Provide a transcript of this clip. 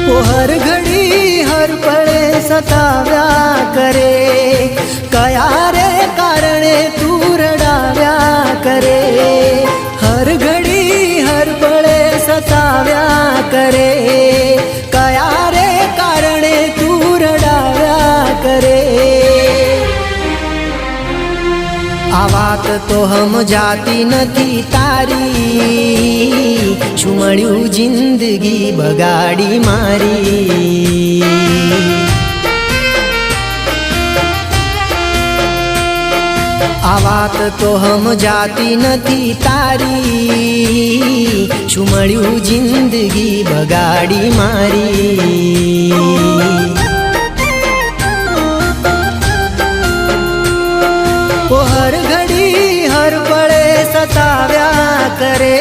वो हर घड़ी हर पड़े सताव्या करे, कया रे कारणे तू रडाव्या करे। हर घड़ी हर पड़े सताव्या करे, कया रे कारणे तू रडाव्या करे। आ वात तो हम जाती नथी तारी, छू मळ्यु जिंदगी बगाड़ी मारी। आ वात तो हम जाती नथी तारी, छू मळ्यु जिंदगी बगाड़ी मारी। वो हर घड़ी हर पड़े सताव्या करे,